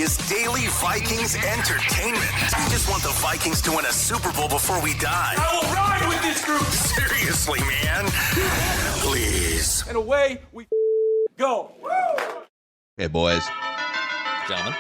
is daily Vikings entertainment. We just want the Vikings to win a Super Bowl before we die. I will ride with this group. Seriously, man. Please. And away we go. Hey, boys. Gentlemen.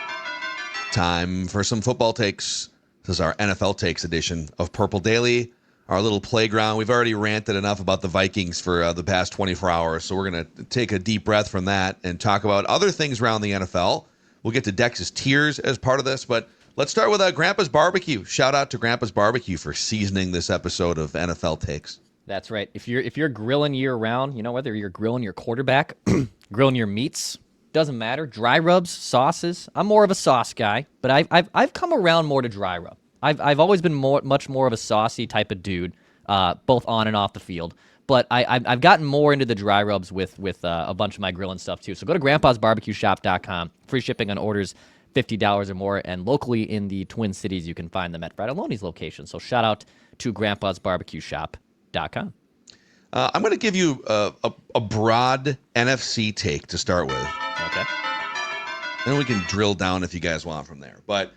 Time for some football takes. This is our NFL Takes edition of Purple Daily, our little playground. We've already ranted enough about the Vikings for the past 24 hours, so we're going to take a deep breath from that and talk about other things around the NFL. We'll get to Dex's tiers as part of this, but let's start with Grandpa's Barbecue. Shout out to Grandpa's Barbecue for seasoning this episode of NFL Takes. That's right. If you're grilling year round, you know, whether you're grilling your quarterback, grilling your meats, doesn't matter. Dry rubs, sauces. I'm more of a sauce guy, but I've come around more to dry rub. I've always been much more of a saucy type of dude, both on and off the field. But I've gotten more into the dry rubs with a bunch of my grilling stuff too. So go to grandpasbarbecueshop.com. Free shipping on orders $50 or more, and locally in the Twin Cities, you can find them at Fratelloni's location. So shout out to grandpasbarbecueshop.com. I'm going to give you a broad NFC take to start with. Okay. Then we can drill down if you guys want from there. But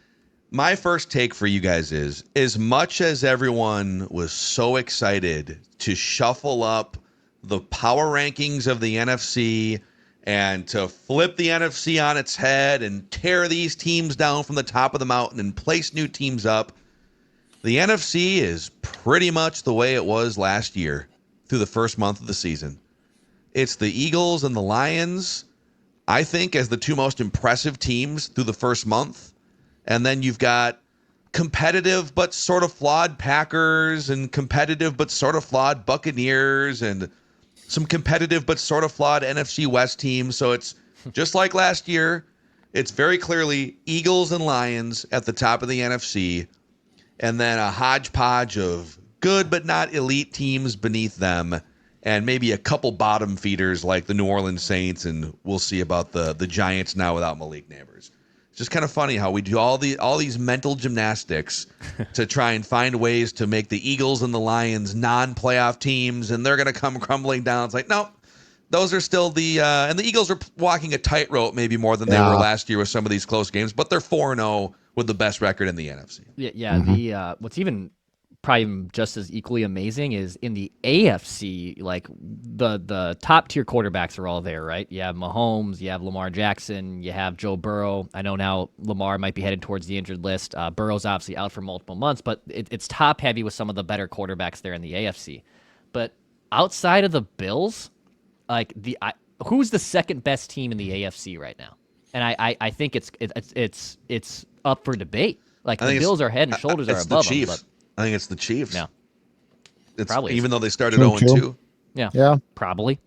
my first take for you guys is, as much as everyone was so excited to shuffle up the power rankings of the NFC and to flip the NFC on its head and tear these teams down from the top of the mountain and place new teams up, the NFC is pretty much the way it was last year through the first month of the season. It's the Eagles and the Lions, I think, as the two most impressive teams through the first month. And then you've got competitive but sort of flawed Packers and competitive but sort of flawed Buccaneers and some competitive but sort of flawed NFC West teams. So it's just like last year. It's very clearly Eagles and Lions at the top of the NFC, and then a hodgepodge of good but not elite teams beneath them, and maybe a couple bottom feeders like the New Orleans Saints, and we'll see about the Giants now without Malik Neighbors. It's just kind of funny how we do all these mental gymnastics to try and find ways to make the Eagles and the Lions non-playoff teams, and they're going to come crumbling down. It's like, no, those are still and the Eagles are walking a tightrope maybe more than they were last year with some of these close games, but they're 4-0 with the best record in the NFC. Yeah. Mm-hmm. What's even probably just as equally amazing is in the AFC, like the top tier quarterbacks are all there, right? You have Mahomes, you have Lamar Jackson, you have Joe Burrow. I know now Lamar might be headed towards the injured list. Burrow's obviously out for multiple months, but it's top heavy with some of the better quarterbacks there in the AFC. But outside of the Bills, like who's the second best team in the AFC right now? And I think it's up for debate. Like the Bills are head and shoulders are above them. But I think it's the Chiefs. Yeah. It's probably even though they started 0-2. Yeah. Probably.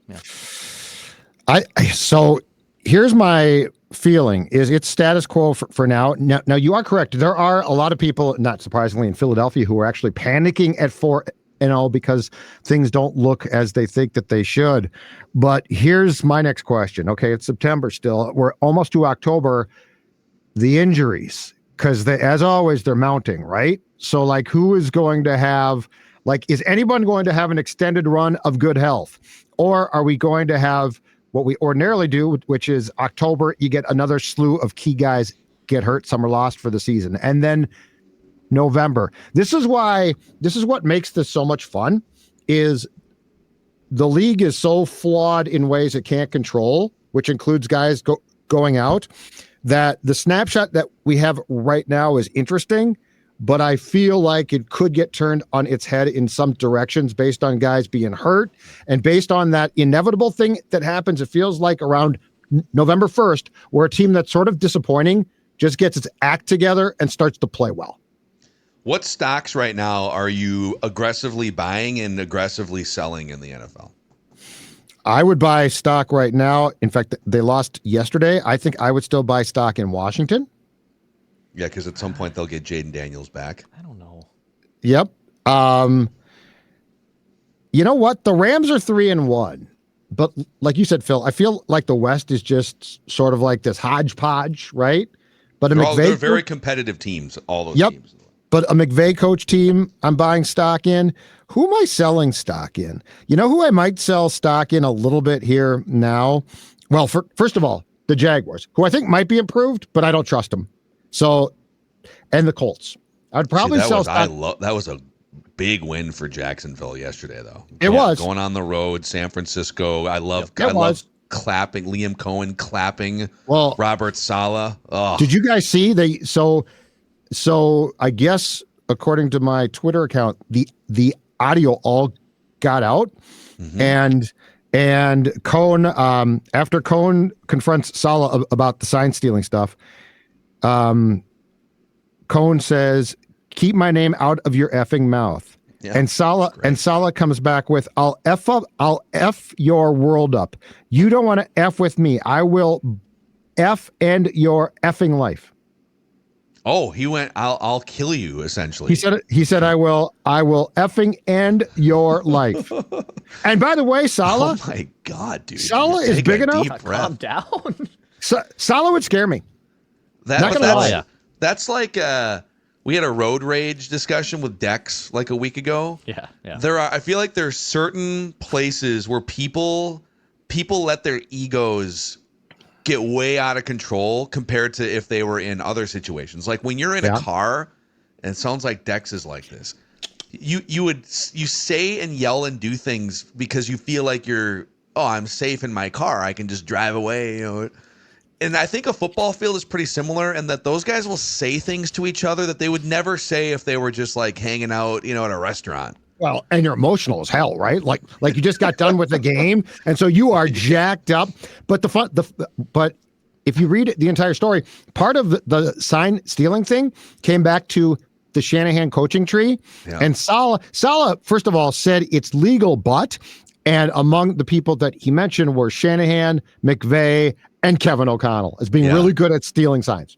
Yeah. So here's my feeling is it's status quo for now. Now you are correct. There are a lot of people, not surprisingly, in Philadelphia who are actually panicking at 4-0 because things don't look as they think that they should. But here's my next question. Okay, it's September still. We're almost to October. The injuries, because as always, they're mounting, right? So, like, who is going to have, is anyone going to have an extended run of good health? Or are we going to have what we ordinarily do, which is October, you get another slew of key guys get hurt, some are lost for the season. And then November. This is what makes this so much fun, is the league is so flawed in ways it can't control, which includes guys going out, that the snapshot that we have right now is interesting, but I feel like it could get turned on its head in some directions based on guys being hurt and based on that inevitable thing that happens. It feels like around November 1st, where a team that's sort of disappointing just gets its act together and starts to play well. What stocks right now are you aggressively buying and aggressively selling in the NFL? I would buy stock right now. In fact, they lost yesterday. I think I would still buy stock in Washington. Yeah, because at some point they'll get Jaden Daniels back. I don't know. Yep. You know what? The Rams are 3-1. But like you said, Phil, I feel like the West is just sort of like this hodgepodge, right? But they're very competitive teams, all those teams. But a McVay coach team, I'm buying stock in. Who am I selling stock in? You know who I might sell stock in a little bit here now? Well, first of all, the Jaguars, who I think might be improved, but I don't trust them. So, and the Colts. I'd probably sell stock. That was a big win for Jacksonville yesterday, though. It was going on the road, San Francisco. I love clapping Liam Cohen, clapping Robert Saleh. Oh. Did you guys see so I guess according to my Twitter account, the audio all got out, and Cohen, after Cohen confronts Saleh about the sign stealing stuff, Cohen says, "Keep my name out of your effing mouth." Yeah, and Saleh comes back with, I'll F your world up. You don't want to F with me. I will F end your effing life. Oh, he went, I'll kill you, essentially. He said, I will effing end your life. And by the way, Saleh. Oh my God, dude. Saleh is big enough. Calm down. Saleh would scare me. That's like, we had a road rage discussion with Dex like a week ago. Yeah. I feel like there's certain places where people let their egos get way out of control compared to if they were in other situations. Like when you're in a car, and it sounds like Dex is like this. You say and yell and do things because you feel like I'm safe in my car. I can just drive away, And I think a football field is pretty similar in that those guys will say things to each other that they would never say if they were just like hanging out, at a restaurant. Well, and you're emotional as hell, right? Like you just got done with the game, and so you are jacked up. But but if you read the entire story, part of the sign stealing thing came back to the Shanahan coaching tree, and Saleh first of all said it's legal, and among the people that he mentioned were Shanahan, McVay, and Kevin O'Connell as being really good at stealing signs.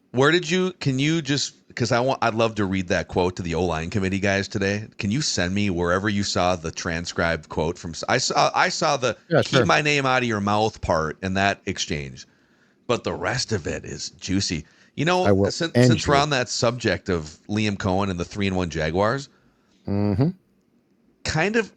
Because I'd love to read that quote to the O-line committee guys today. Can you send me wherever you saw the transcribed quote from? I saw the keep my name out of your mouth part in that exchange, but the rest of it is juicy. Since we're on that subject of Liam Cohen and the 3-1 Jaguars, kind of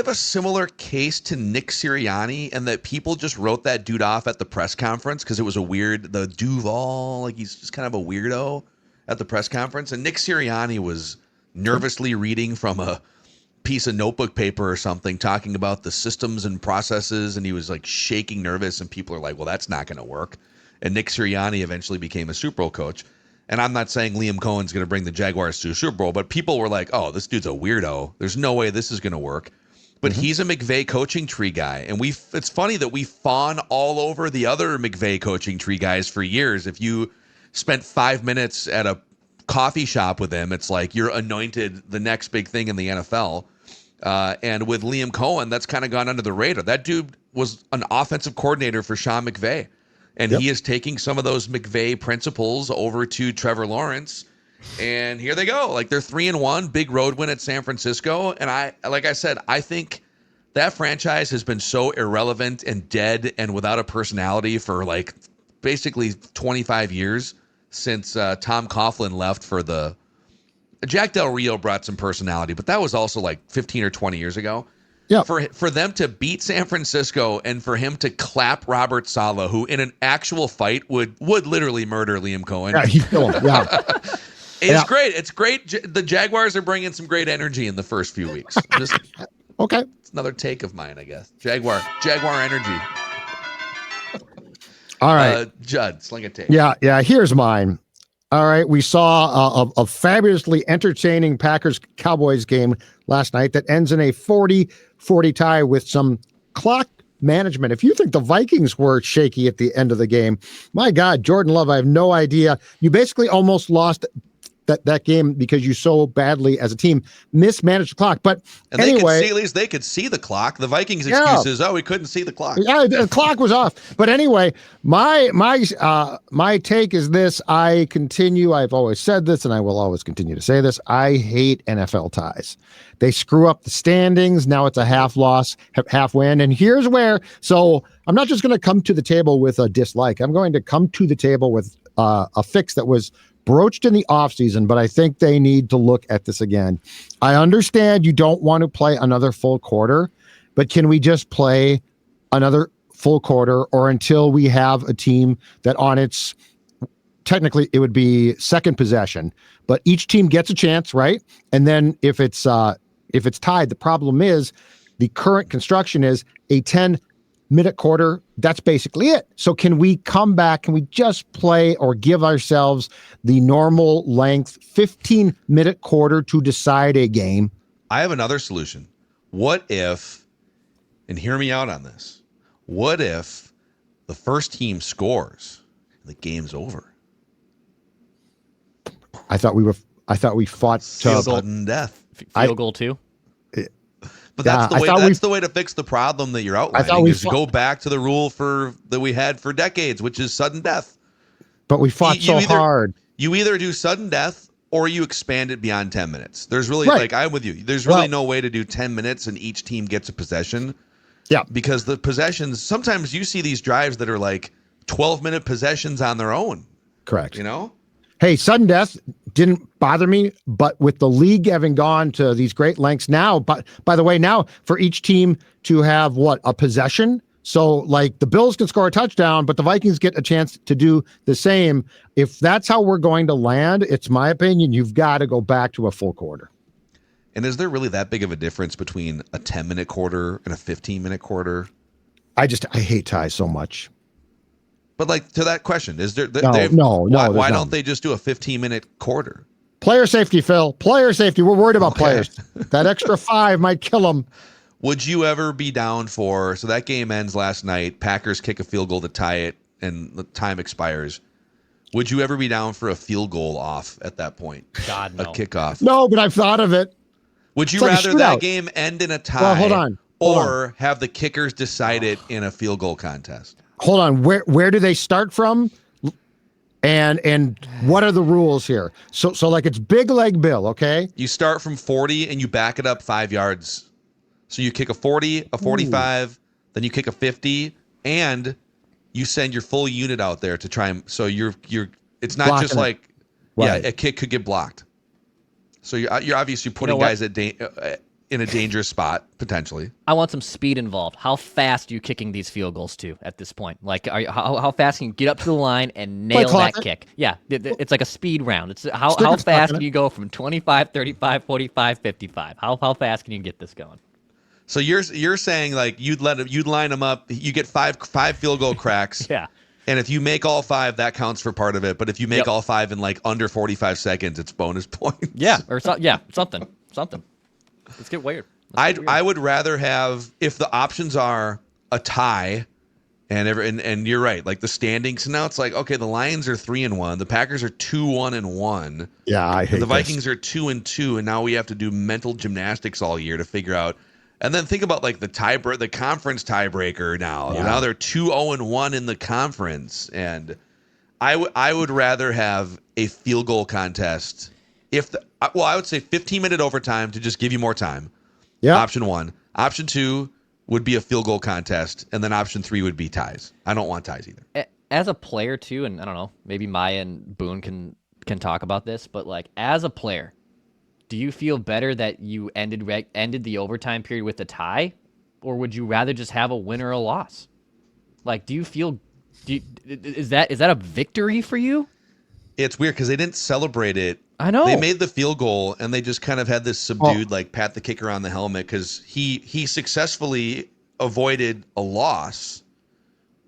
a similar case to Nick Sirianni, and that people just wrote that dude off at the press conference because it was the Duval, like he's just kind of a weirdo at the press conference. And Nick Sirianni was nervously reading from a piece of notebook paper or something, talking about the systems and processes, and he was like shaking nervous, and people are like, well, that's not going to work. And Nick Sirianni eventually became a Super Bowl coach. And I'm not saying Liam Cohen's going to bring the Jaguars to a Super Bowl, but people were like, oh, this dude's a weirdo. There's no way this is going to work. But he's a McVay coaching tree guy. And it's funny that we fawn all over the other McVay coaching tree guys for years. If you spent 5 minutes at a coffee shop with him, it's like you're anointed the next big thing in the NFL. And with Liam Cohen, that's kind of gone under the radar. That dude was an offensive coordinator for Sean McVay. And he is taking some of those McVay principles over to Trevor Lawrence. And here they go. Like they're 3-1, big road win at San Francisco. And I think that franchise has been so irrelevant and dead and without a personality for like basically 25 years since Tom Coughlin left for Jack Del Rio brought some personality, but that was also like 15 or 20 years ago. Yeah. For them to beat San Francisco and for him to clap Robert Saleh, who in an actual fight would literally murder Liam Cohen. Yeah, he's still It's great. It's great. The Jaguars are bringing some great energy in the first few weeks. Okay. It's another take of mine, I guess. Jaguar energy. All right. Judd, sling a take. Yeah. Here's mine. All right. We saw a fabulously entertaining Packers-Cowboys game last night that ends in a 40-40 tie with some clock management. If you think the Vikings were shaky at the end of the game, my God, Jordan Love, I have no idea. You basically almost lost that game because you so badly as a team mismanaged the clock. But anyway, at least they could see the clock. The Vikings' excuse is, we couldn't see the clock. Yeah, the clock was off. But anyway, my take is this. I've always said this, and I will always continue to say this. I hate NFL ties. They screw up the standings. Now it's a half loss, half win. And here's where, so I'm not just going to come to the table with a dislike. I'm going to come to the table with a fix that was broached in the offseason, but I think they need to look at this again. I understand you don't want to play another full quarter, but can we just play another full quarter or until we have a team that on its technically it would be second possession, but each team gets a chance, right? And then if it's tied, the problem is the current construction is a 10-minute quarter. That's basically it. So can we come back? Can we just play or give ourselves the normal length 15-minute quarter to decide a game? I have another solution. What if, and hear me out on this, what if the first team scores and the game's over? I thought we fought Sudden death. Field goal too. But that's the way to fix the problem that you're outlining, is go back to the rule that we had for decades, which is sudden death. But we fought hard. You either do sudden death or you expand it beyond 10 minutes. There's really, like, I'm with you. There's really no way to do 10 minutes and each team gets a possession. Yeah. Because the possessions, sometimes you see these drives that are like 12-minute possessions on their own. Correct. You know? Hey, sudden death didn't bother me, but with the league having gone to these great lengths now, but by the way, now for each team to have a possession. So like the Bills can score a touchdown, but the Vikings get a chance to do the same. If that's how we're going to land, it's my opinion, you've got to go back to a full quarter. And is there really that big of a difference between a 10-minute quarter and a 15-minute quarter? I hate ties so much. But like, to that question, is there? No. Why don't they just do a 15-minute quarter? Player safety, Phil. Player safety. We're worried about players. That extra 5 might kill them. Would you ever be down for? So that game ends last night. Packers kick a field goal to tie it, and the time expires. Would you ever be down for a field goal off at that point? God, no. A kickoff. No, but I've thought of it. Would you rather that game end in a tie? Well, hold on. Or have the kickers decide it in a field goal contest? Hold on. Where do they start from? And what are the rules here? So like it's big leg Bill, okay? You start from 40 and you back it up 5 yards. So you kick a 40, a 45, then you kick a 50, and you send your full unit out there to try and you're it's not blocking just like right. A kick could get blocked. So you're obviously putting guys in a dangerous spot, potentially. I want some speed involved. How fast are you kicking these field goals to at this point? Like, how fast can you get up to the line and nail that kick? Yeah, it's like a speed round. It's how fast can you go from 25, 35, 45, 55? How fast can you get this going? So you're saying like you'd line them up. You get five field goal cracks. Yeah. And if you make all 5, that counts for part of it. But if you make all 5 in like under 45 seconds, it's bonus points. Yeah, something. Let's get weird. I would rather have, if the options are a tie, and you're right, like the standings now, it's like, okay, the Lions are 3-1, the Packers are 2-1-1. Yeah, I hate the Vikings are 2-2, and now we have to do mental gymnastics all year to figure out. And then think about like the conference tiebreaker now. Yeah. Now they're 2-0-1 in the conference, and I would rather have a field goal contest. I would say 15-minute overtime to just give you more time. Yeah. Option 1. Option 2 would be a field goal contest, and then option 3 would be ties. I don't want ties either. As a player too, and I don't know, maybe Maya and Boone can talk about this, but like as a player, do you feel better that you ended the overtime period with a tie, or would you rather just have a win or a loss? Like, is that a victory for you? It's weird because they didn't celebrate it. I know. They made the field goal, and they just kind of had this subdued, like, pat the kicker on the helmet because he successfully avoided a loss,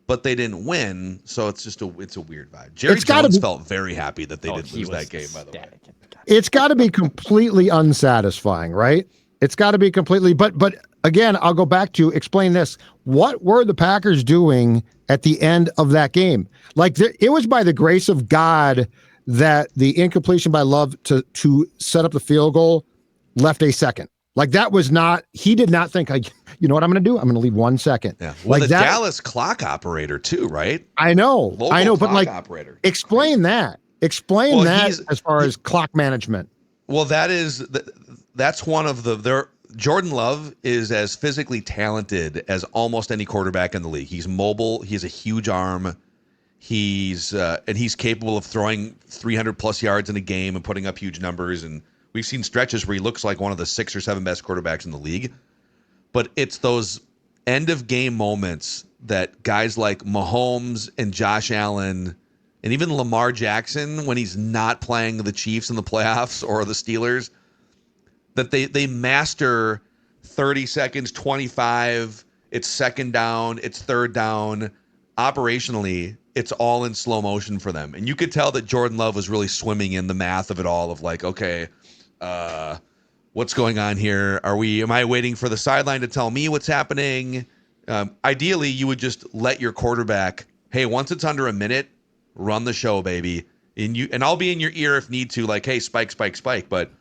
but they didn't win, so it's just it's a weird vibe. Jerry Jones felt very happy that they didn't lose that game, by the way. It's got to be completely unsatisfying, right? It's got to be completely, but again, I'll go back to explain this. What were the Packers doing at the end of that game? Like it was by the grace of God that the incompletion by Love to set up the field goal left a second. Like that was not, he did not think, you know what I'm going to do? I'm going to leave 1 second. Yeah. Well, like the Dallas clock operator too, right? I know, but like, operator. Explain that as far as clock management. Well, that's one of Jordan Love is as physically talented as almost any quarterback in the league. He's mobile. He has a huge arm. He's capable of throwing 300 plus yards in a game and putting up huge numbers. And we've seen stretches where he looks like one of the 6 or 7 best quarterbacks in the league. But it's those end of game moments that guys like Mahomes and Josh Allen and even Lamar Jackson, when he's not playing the Chiefs in the playoffs or the Steelers, that they master 30 seconds, 25, it's second down, it's third down. Operationally, it's all in slow motion for them. And you could tell that Jordan Love was really swimming in the math of it all of like, okay, what's going on here? Am I waiting for the sideline to tell me what's happening? Ideally, you would just let your quarterback, hey, once it's under a minute, run the show, baby. And I'll be in your ear if need to, like, hey, spike. But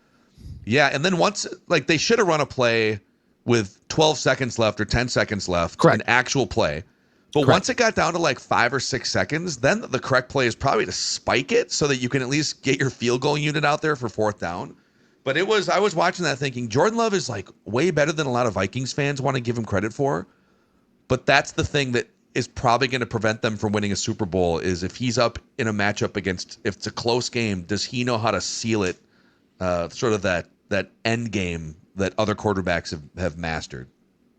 yeah, and then once, like, they should have run a play with 12 seconds left or 10 seconds left, Correct. An actual play. But once it got down to like 5 or 6 seconds, then the correct play is probably to spike it so that you can at least get your field goal unit out there for fourth down. But I was watching that thinking Jordan Love is like way better than a lot of Vikings fans want to give him credit for. But that's the thing that is probably going to prevent them from winning a Super Bowl is if he's up in a matchup against, if it's a close game, does he know how to seal it? Sort of that end game that other quarterbacks have mastered.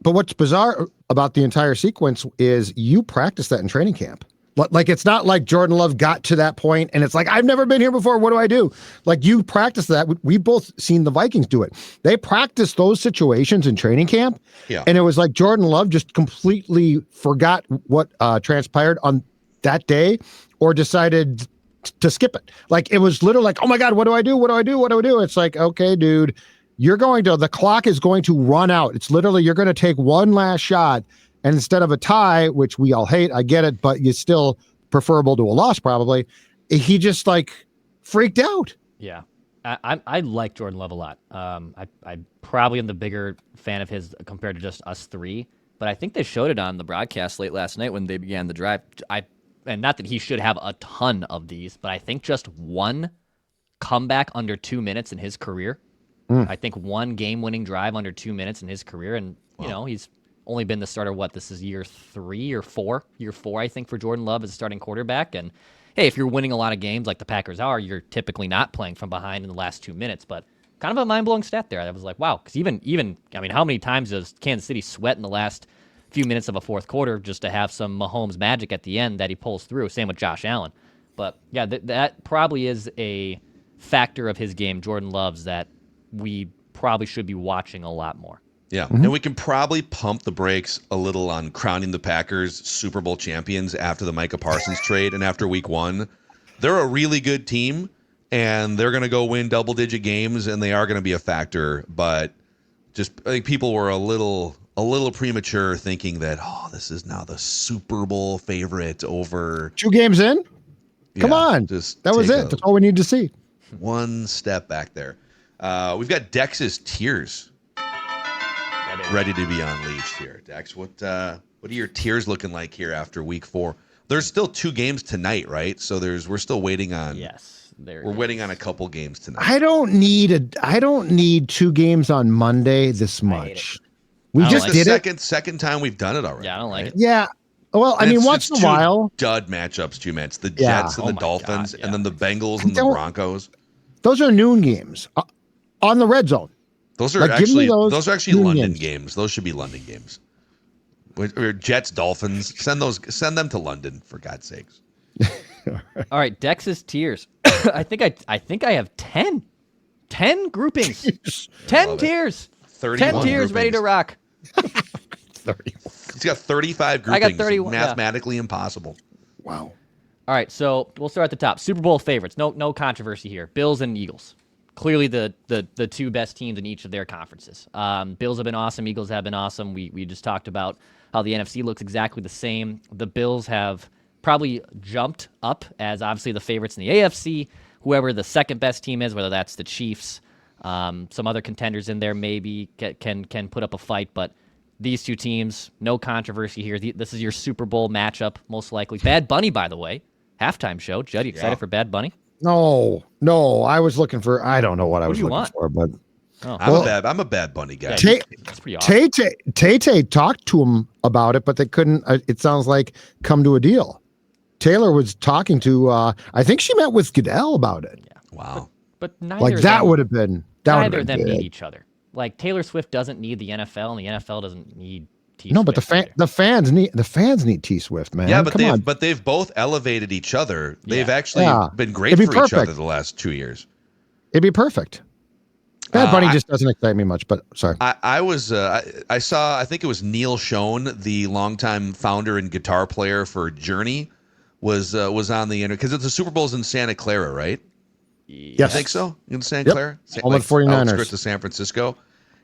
But what's bizarre about the entire sequence is you practice that in training camp. Like, it's not like Jordan Love got to that point and it's like, I've never been here before. What do I do? Like, you practice that. We've both seen the Vikings do it. They practice those situations in training camp. Yeah. And it was like Jordan Love just completely forgot what transpired on that day or decided to skip it. Like, it was literally like, oh my God, what do I do? What do I do? What do I do? It's like, okay, dude, the clock is going to run out. It's literally, you're going to take one last shot. And instead of a tie, which we all hate, I get it, but it's still preferable to a loss probably. He just like freaked out. Yeah. I like Jordan Love a lot. I probably am the bigger fan of his compared to just us three, but I think they showed it on the broadcast late last night when they began the drive. And not that he should have a ton of these, but I think just one comeback under 2 minutes in his career. I think one game-winning drive under 2 minutes in his career, and he's only been the starter. This is year 3 or 4? Year 4, I think, for Jordan Love as a starting quarterback. And hey, if you're winning a lot of games like the Packers are, you're typically not playing from behind in the last 2 minutes. But kind of a mind-blowing stat there. I was like, wow, because even how many times does Kansas City sweat in the last few minutes of a fourth quarter just to have some Mahomes magic at the end that he pulls through? Same with Josh Allen. But yeah, that probably is a factor of his game, Jordan Love's, that we probably should be watching a lot more. Yeah, and we can probably pump the brakes a little on crowning the Packers Super Bowl champions after the Micah Parsons trade and after week 1. They're a really good team, and they're going to go win double-digit games, and they are going to be a factor. But just I think people were a little premature thinking that, this is now the Super Bowl favorite over 2 games in? Come on. That was it. That's all we need to see. One step back there. We've got Dex's tears ready to be unleashed here. Dex, what are your tears looking like here after week 4? There's still 2 games tonight, right? So we're still waiting on. Yes, we're waiting on a couple games tonight. I don't need 2 games on Monday this much. We just did it. Second time we've done it already. Yeah, I don't like it. Yeah. Well, I mean, once in a while, dud matchups, 2 minutes. The Jets and the Dolphins, and then the Bengals and the Broncos. Those are noon games on the red zone. Those are actually London games. Those should be London games. Or Jets, Dolphins. Send them to London, for God's sakes. All right, Dex's tiers. I think I have 10 groupings. 10 tiers. 10 tiers groupings. ready to rock. 30. He's got 35 groupings. I got 31. Mathematically impossible. Wow. All right, so we'll start at the top. Super Bowl favorites. No controversy here. Bills and Eagles. Clearly the 2 best teams in each of their conferences. Bills have been awesome. Eagles have been awesome. We just talked about how the NFC looks exactly the same. The Bills have probably jumped up as obviously the favorites in the AFC. Whoever the second best team is, whether that's the Chiefs, some other contenders in there maybe can put up a fight. But these 2 teams, no controversy here. This is your Super Bowl matchup, most likely. Bad Bunny, by the way. Halftime show. Judd, you excited for Bad Bunny? No. I was looking for. I don't know what I was looking for, but I'm a Bad Bunny guy. That's pretty awesome. Tay talked to him about it, but they couldn't. It sounds like come to a deal. Taylor was talking to. I think she met with Goodell about it. Yeah. Wow. But neither like that would have been. Neither of them need each other. Like Taylor Swift doesn't need the NFL, and the NFL doesn't need T. No, but Swift the fans need T Swift, man. Yeah, Come on. but they've both elevated each other. They've Yeah. actually been great It'd be for each other perfect. the last 2 years. It'd be perfect. Bad Bunny just doesn't excite me much, but sorry. I saw, I think it was Neil Schoen, the longtime founder and guitar player for Journey, was on the internet because the Super Bowl's in Santa Clara, right? Yes. I think so. In Santa Yep. Clara, Home of 49ers. outskirts of San Francisco.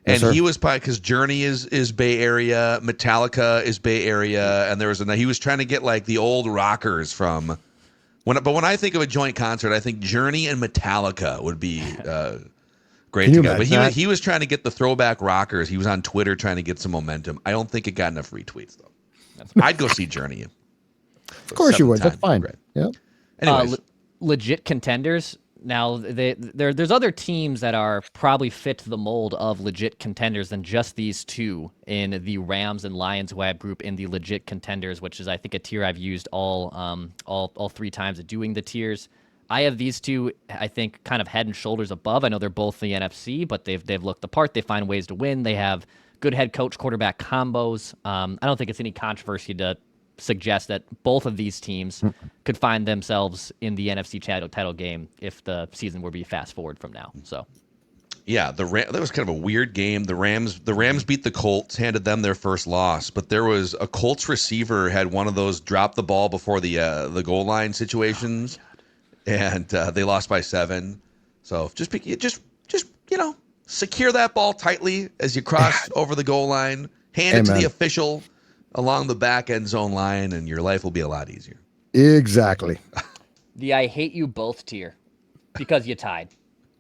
Yes, And sir. he was probably because Journey is Bay Area, Metallica is Bay Area, and he was trying to get like the old rockers from when. But when I think of a joint concert, I think Journey and Metallica would be great Can you together. But imagine that? he was trying to get the throwback rockers. He was on Twitter trying to get some momentum. I don't think it got enough retweets though. I'd go see Journey. Of course you would. That's fine. Right. Yeah. Anyways, legit contenders. Now, there's other teams that are probably fit the mold of legit contenders than just these two in the Rams and Lions who I have group in the legit contenders, which is I think a tier I've used all 3 times of doing the tiers. I have these two, I think, kind of head and shoulders above. I know they're both the NFC, but they've looked the part. They find ways to win. They have good head coach quarterback combos. I don't think it's any controversy to suggest that both of these teams could find themselves in the NFC title game if the season were to be fast forward from now. So, yeah, that was kind of a weird game. The Rams beat the Colts, handed them their first loss, but there was a Colts receiver had one of those drop the ball before the goal line situations, and they lost by 7. So just secure that ball tightly as you cross over the goal line, hand it to the official along the back end zone line, and your life will be a lot easier. Exactly. The I hate you both tier because you tied.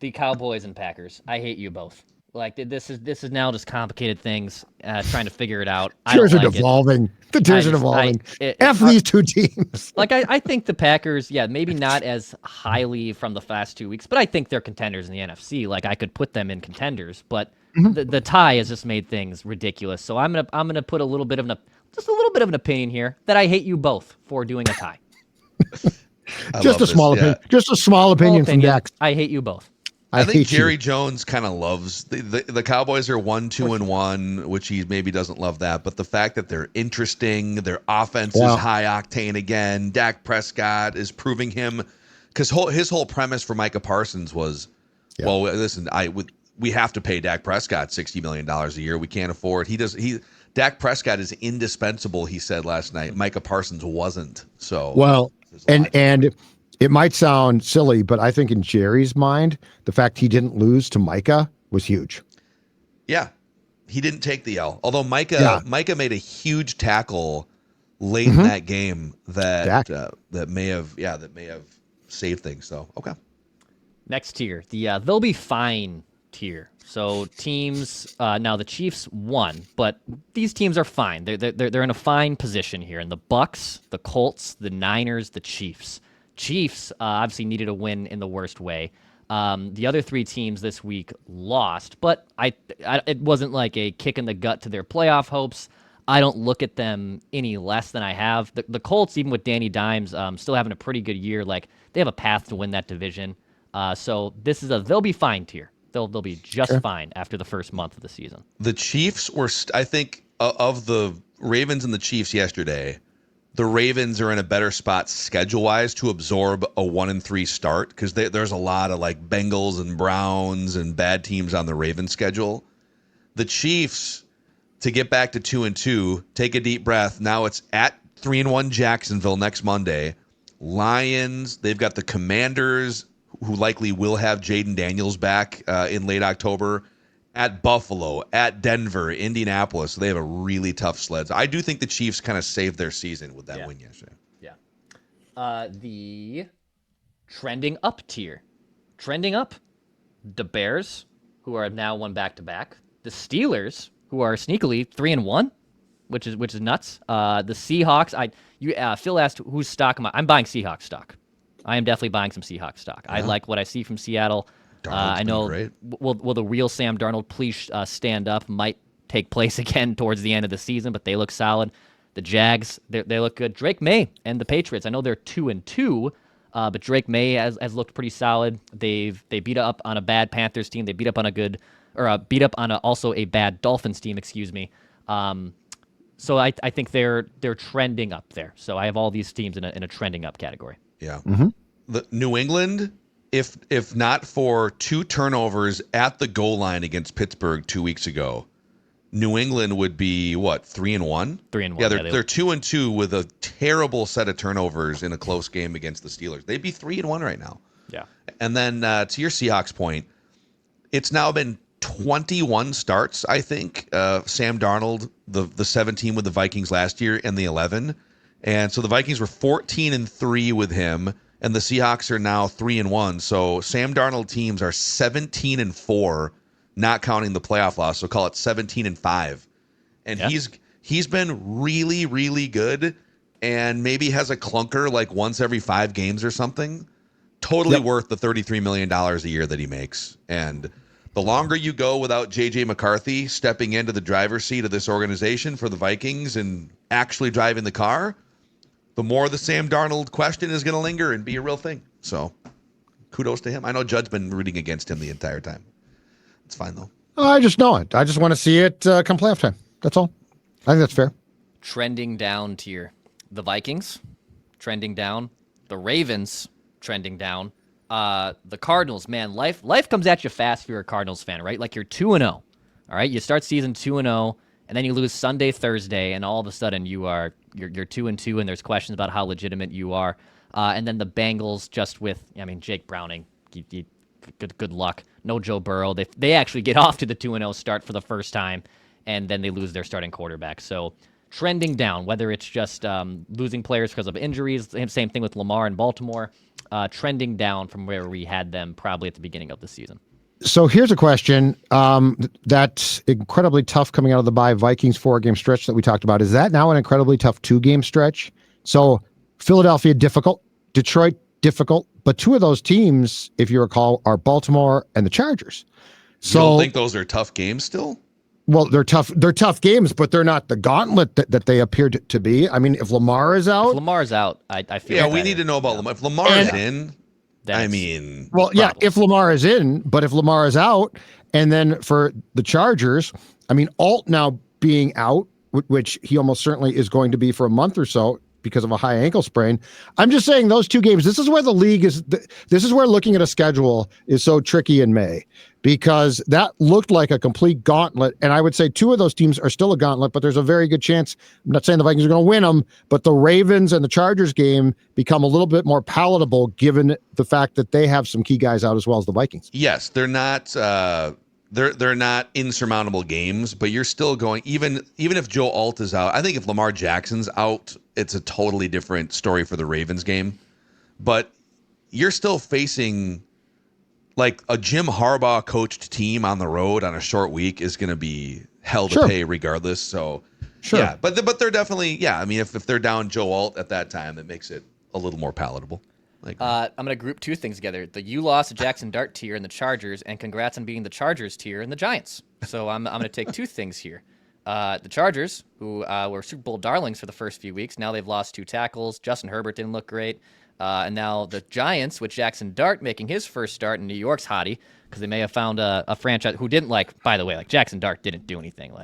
The Cowboys and Packers. I hate you both. Like this is now just complicated things, trying to figure it out. Tiers I don't are like devolving. it. The tiers are devolving. These two teams. Like I think the Packers, maybe not as highly from the last 2 weeks, but I think they're contenders in the NFC. Like I could put them in contenders, but the tie has just made things ridiculous. So I'm gonna put a little bit of an opinion here that I hate you both for doing a tie. Just a small opinion. Just a small opinion from Dex. I hate you both. I think Jerry Jones kind of loves the Cowboys are 1-2-1, which he maybe doesn't love that. But the fact that they're interesting, their offense is high octane again. Dak Prescott is proving him because his whole premise for Micah Parsons was, well, listen, we have to pay Dak Prescott $60 million a year. We can't afford. Dak Prescott is indispensable. He said last night. Micah Parsons wasn't. So and it might sound silly, but I think in Jerry's mind, the fact he didn't lose to Micah was huge. Yeah, he didn't take the L. Although Micah made a huge tackle late in that game that may have saved things. So okay. Next tier, the they'll be fine tier. So teams now the Chiefs won, but these teams are fine. They're in a fine position here. And the Bucks, the Colts, the Niners, the Chiefs. Chiefs obviously needed a win in the worst way. The other 3 teams this week lost, but it wasn't like a kick in the gut to their playoff hopes. I don't look at them any less than I have. The Colts, even with Danny Dimes, still having a pretty good year. Like they have a path to win that division. So this is they'll be fine tier. They'll be just fine after the first month of the season. The Chiefs were, I think, of the Ravens and the Chiefs yesterday. The Ravens are in a better spot schedule-wise to absorb a 1-3 start because there's a lot of like Bengals and Browns and bad teams on the Ravens schedule. The Chiefs, to get back to 2-2, take a deep breath. Now it's at 3-1 Jacksonville next Monday. Lions, they've got the Commanders, who likely will have Jaden Daniels back in late October. At Buffalo, at Denver, Indianapolis. So they have a really tough sled. I do think the Chiefs kind of saved their season with that win yesterday. Yeah. The trending up tier. Trending up. The Bears, who are now won back-to-back. The Steelers, who are sneakily 3-1, which is nuts. The Seahawks. Phil asked whose stock am I? I'm buying Seahawks stock. I am definitely buying some Seahawks stock. I like what I see from Seattle. I know. Will the real Sam Darnold please stand up? Might take place again towards the end of the season, but they look solid. The Jags, they look good. Drake May and the Patriots. I know they're 2-2, but Drake May has looked pretty solid. They beat up on a bad Panthers team. They beat up on also a bad Dolphins team. Excuse me. So I think they're trending up there. So I have all these teams in a trending up category. Yeah. The New England, if not for 2 turnovers at the goal line against Pittsburgh 2 weeks ago, New England would be what, 3-1? 3-1. Yeah, they're 2-2 with a terrible set of turnovers in a close game against the Steelers. They'd be 3-1 right now. Yeah. And then to your Seahawks point, it's now been 21 starts, I think. Sam Darnold, the 17 with the Vikings last year, and the 11. And so the Vikings were 14-3 with him, and the Seahawks are now 3-1. So Sam Darnold teams are 17-4, not counting the playoff loss. So call it 17-5. And he's been really, really good, and maybe has a clunker like once every 5 games or something. Totally worth the $33 million a year that he makes. And the longer you go without J.J. McCarthy stepping into the driver's seat of this organization for the Vikings and actually driving the car, the more the Sam Darnold question is going to linger and be a real thing. So kudos to him. I know Judd's been rooting against him the entire time. It's fine, though. I just know it. I just want to see it come playoff time. That's all. I think that's fair. Trending down tier. The Vikings, trending down. The Ravens, trending down. The Cardinals, man, life comes at you fast if you're a Cardinals fan, right? Like you're 2-0. All right, you start season 2-0, and then you lose Sunday, Thursday, and all of a sudden you're 2-2, and there's questions about how legitimate you are. And then the Bengals, just with, Jake Browning, good luck. No Joe Burrow. They actually get off to the 2-0 start for the first time, and then they lose their starting quarterback. So trending down, whether it's just losing players because of injuries, same thing with Lamar in Baltimore, trending down from where we had them probably at the beginning of the season. So here's a question that's incredibly tough coming out of the bye Vikings 4-game stretch that we talked about. Is that now an incredibly tough 2-game stretch? So Philadelphia, difficult. Detroit, difficult. But 2 of those teams, if you recall, are Baltimore and the Chargers. So you don't think those are tough games still? Well, they're tough. They're tough games, but they're not the gauntlet that they appear to be. I mean, if Lamar is out, I feel. Yeah, we need to know about Lamar. If Lamar is in, well, yeah, if Lamar is in, but if Lamar is out, and then for the Chargers, Alt now being out, which he almost certainly is going to be for a month or so because of a high ankle sprain. I'm just saying those 2 games, this is where the league is. This is where looking at a schedule is so tricky in May, because that looked like a complete gauntlet. And I would say 2 of those teams are still a gauntlet, but there's a very good chance, I'm not saying the Vikings are going to win them, but the Ravens and the Chargers game become a little bit more palatable given the fact that they have some key guys out as well as the Vikings. Yes, they're not they're not insurmountable games, but you're still going, even if Joe Alt is out. I think if Lamar Jackson's out, it's a totally different story for the Ravens game. But you're still facing like a Jim Harbaugh coached team on the road on a short week is going to be hell to pay regardless. So yeah, but they're definitely, if they're down Joe Alt at that time, it makes it a little more palatable. I'm going to group 2 things together. The you lost to Jackson Dart tier and the Chargers, and congrats on beating the Chargers tier and the Giants. So I'm going to take 2 things here. The Chargers, who were Super Bowl darlings for the first few weeks, now they've lost 2 tackles. Justin Herbert didn't look great. And now the Giants, with Jackson Dart making his first start in New York's hottie, because they may have found a franchise who didn't by the way, Jackson Dart didn't do anything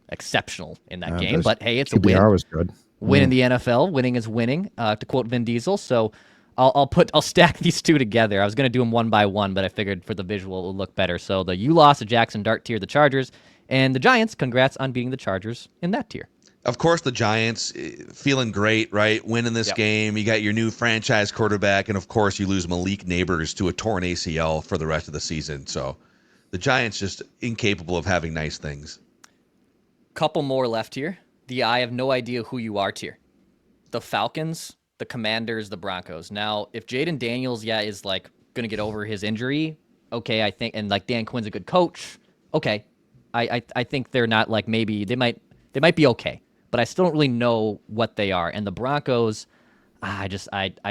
exceptional in that game. But hey, it's a win. QBR was good. Win in the NFL. Winning is winning, to quote Vin Diesel. So I'll stack these 2 together. I was going to do them one by one, but I figured for the visual it will look better. So the you lost to Jackson Dart tier, the Chargers, and the Giants, congrats on beating the Chargers in that tier. Of course, the Giants feeling great, right? Winning this game. You got your new franchise quarterback, and of course you lose Malik Neighbors to a torn ACL for the rest of the season. So the Giants just incapable of having nice things. Couple more left here. The I have no idea who you are tier. The Falcons, the Commanders, the Broncos. Now, if Jaden Daniels, is going to get over his injury, okay, I think, and Dan Quinn's a good coach, okay, I think they're not maybe they might be okay, but I still don't really know what they are. And the Broncos, I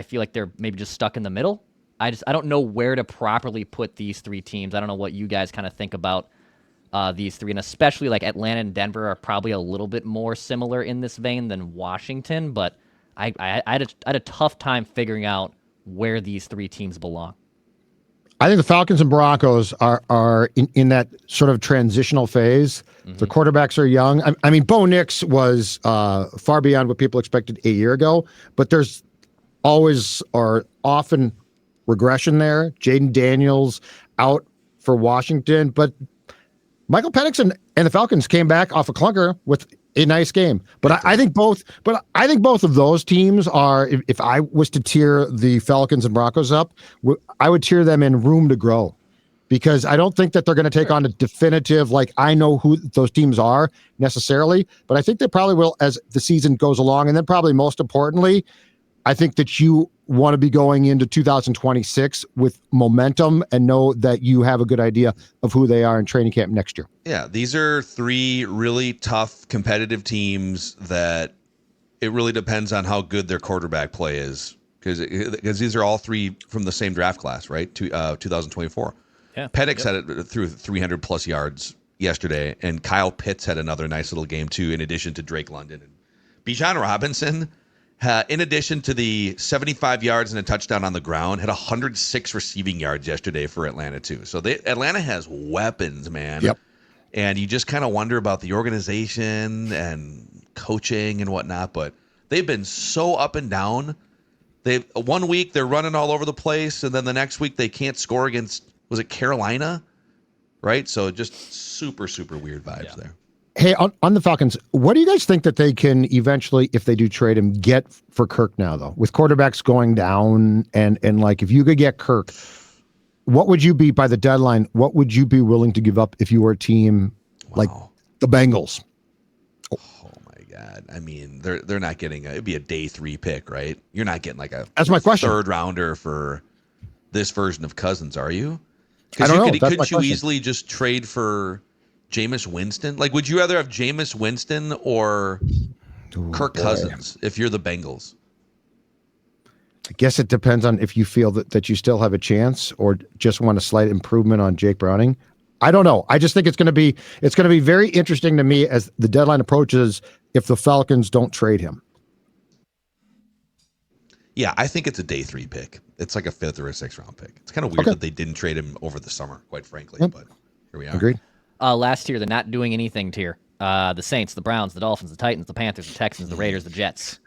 feel like they're maybe just stuck in the middle. I don't know where to properly put these 3 teams. I don't know what you guys kind of think about these 3, and especially Atlanta and Denver are probably a little bit more similar in this vein than Washington, but I had a tough time figuring out where these 3 teams belong. I think the Falcons and Broncos are in that sort of transitional phase. The quarterbacks are young. I mean, Bo Nix was far beyond what people expected a year ago, but there's always or often regression there. Jaden Daniels out for Washington, but Michael Penix and the Falcons came back off a clunker with a nice game. But I think both of those teams are, if I was to tier the Falcons and Broncos up, I would tier them in room to grow, because I don't think that they're going to take on a definitive, like, I know who those teams are necessarily, but I think they probably will as the season goes along. And then probably most importantly, I think that you want to be going into 2026 with momentum and know that you have a good idea of who they are in training camp next year. Yeah, these are three really tough competitive teams that it really depends on how good their quarterback play is, because these are all three from the same draft class, right? 2024. Yeah. Penix had it through 300 plus yards yesterday, and Kyle Pitts had another nice little game too, in addition to Drake London. And Bijan Robinson, in addition to the 75 yards and a touchdown on the ground, had 106 receiving yards yesterday for Atlanta too. So Atlanta has weapons, man. Yep. And you just kind of wonder about the organization and coaching and whatnot, but they've been so up and down. One week they're running all over the place, and then the next week they can't score against, was it Carolina? Right? So just super, super weird vibes there. Hey, on the Falcons, what do you guys think that they can eventually, if they do trade him, get for Kirk now, though? With quarterbacks going down, and like, if you could get Kirk, what would you be by the deadline? What would you be willing to give up if you were a team like the Bengals? Oh my God. I mean, they're not getting it'd be a day 3 pick, right? You're not getting like That's my question. Third rounder for this version of Cousins, are you? I don't know. Couldn't you easily just trade for Jameis Winston? Like, would you rather have Jameis Winston or Kirk Cousins if you're the Bengals? I guess it depends on if you feel that you still have a chance or just want a slight improvement on Jake Browning. I don't know. I just think it's going to be very interesting to me as the deadline approaches if the Falcons don't trade him. Yeah, I think it's a day 3 pick. It's like a 5th or a 6th round pick. It's kind of weird that they didn't trade him over the summer, quite frankly. Yep. But here we are. Agreed. Last year, the not doing anything tier. The Saints, the Browns, the Dolphins, the Titans, the Panthers, the Texans, the Raiders, the Jets.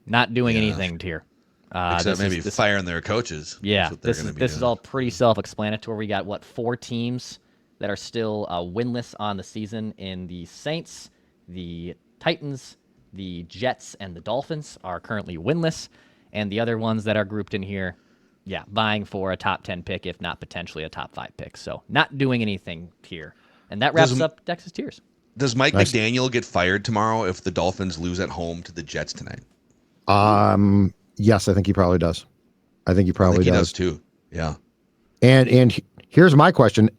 Not doing anything tier. Except maybe firing their coaches. Yeah, this is all pretty self-explanatory. We got, 4 teams that are still winless on the season in the Saints, the Titans, the Jets, and the Dolphins are currently winless. And the other ones that are grouped in here, vying for a top 10 pick, if not potentially a top 5 pick. So not doing anything here. And that wraps up Dex's tiers. Does Mike McDaniel get fired tomorrow if the Dolphins lose at home to the Jets tonight? Yes, I think he probably does. He does too. Yeah. And here's my question.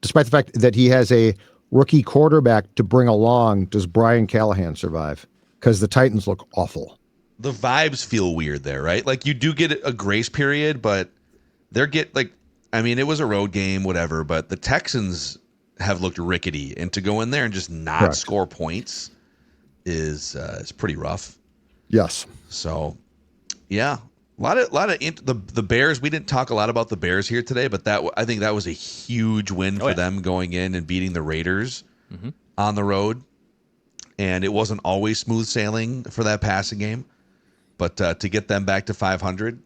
Despite the fact that he has a rookie quarterback to bring along, does Brian Callahan survive? Because the Titans look awful. The vibes feel weird there, right? Like, you do get a grace period, but it was a road game, whatever, but the Texans have looked rickety, and to go in there and just not score points is pretty rough. Yes. So, yeah, a lot of the Bears. We didn't talk a lot about the Bears here today, but I think that was a huge win for them going in and beating the Raiders on the road. And it wasn't always smooth sailing for that passing game, but to get them back to 500,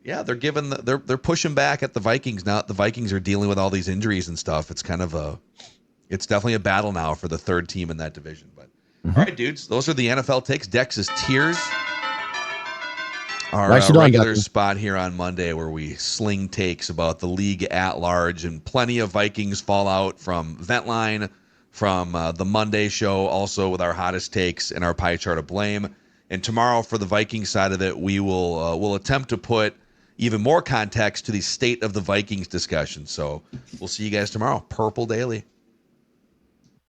they're pushing back at the Vikings now. The Vikings are dealing with all these injuries and stuff. It's it's definitely a battle now for the third team in that division. But all right, dudes, those are the NFL takes. Dex's tiers. Our regular spot here on Monday where we sling takes about the league at large, and plenty of Vikings fallout from Ventline, from the Monday show, also with our hottest takes and our pie chart of blame. And tomorrow, for the Vikings side of it, we will attempt to put even more context to the state of the Vikings discussion. So we'll see you guys tomorrow. Purple Daily.